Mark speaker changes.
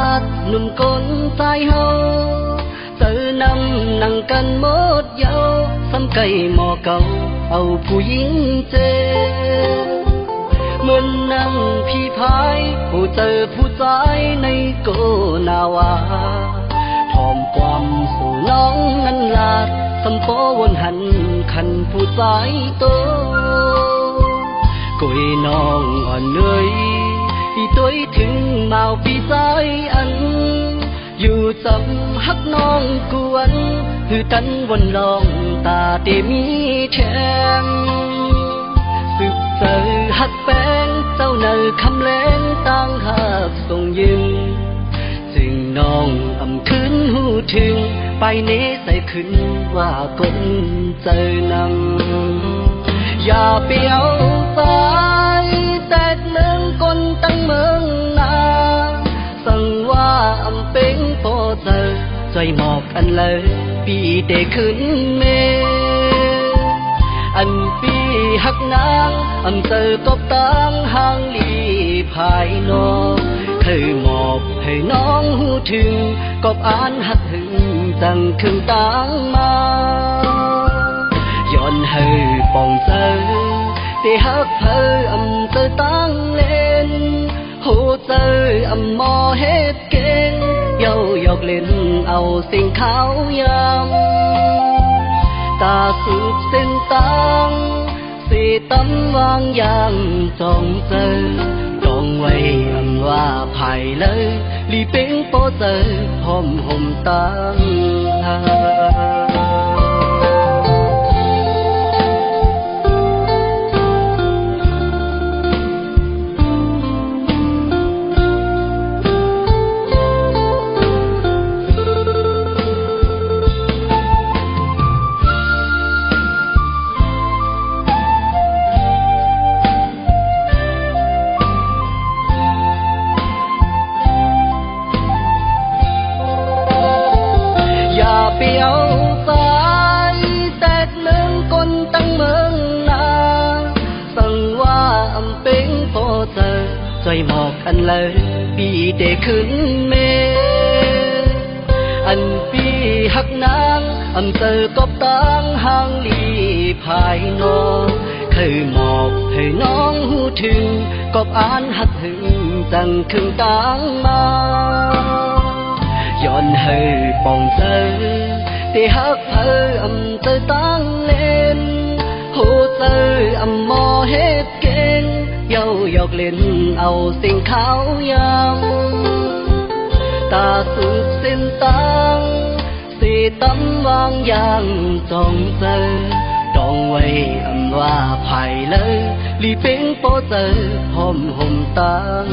Speaker 1: าดหนุ่มคนสายเฮาเจอนำนั่งกันหมดเยาซ้ำไก่หมอเก่าเอาผู้หญิงเจเหมือนนั่งพี่พายผู้เจอผู้ชายในโกนาวาทอมความสู่น้องนั้นลาดสำโปวนหันขันผู้ชายโตกุยน้องอ่อนเลยอีตัวถึงเมาพี่สายอันอยู่จำฮักน้องกวนหือตันวนลองตาเตมีแทงสืบเจอฮักแป้งเจ้าเนอคำแรงตั้งหักส่งยืนจึงน้องอำคืนหูถึงไปเนใส่ขึ้นว่าคนเจอนำอย่าเปียวสายแตกเมืองคนตั้งเมืองนาสั่งว่าอำเป็นพอเจอใจหมอกอันเลยปีเดขึ้นเมอันปีหักนางอำเจอกบตังห่างลีภายนอกเคยมอบให้น้องหูถึงกบอ่านหักถึงจังคืนตังมาย้อนให้ปองเจอที่ฮักเพออำเจอตั้งเล่นโหเจออำมอเฮ็ดเก่งเย้ายอกเล่นเอาสิ่งขาวยำตาสูบเส้นตังสีตำวางยางจองเจอจองไว้อำว่าภายเลยลีเป็งโปเจอหอมห่มตังเปียวสายแตกเมืองคนตั้งเมืองนาสั่งว่าอำเป็นพอเจอใจหมอกอันเลยปีเดขึ้นเมอันปีหักนางอำเจอกบตังห่างลีภายนอกเคยมอบให้น้องหูถึงกบอ่านหักถึงจังคืนตังมาย้อนให้ปองเจอที่ฮักเพออำเจอตั้งเล่นโหเจออำมอเฮ็ดเก่งเย้ายอกเล่นเอาสิ่งขาวยำตาสูบเส้นตังสีตำวางยางจองเจอดองไว้อำว่าภายเลยลีเป็งโปเจอหอมห่มตัง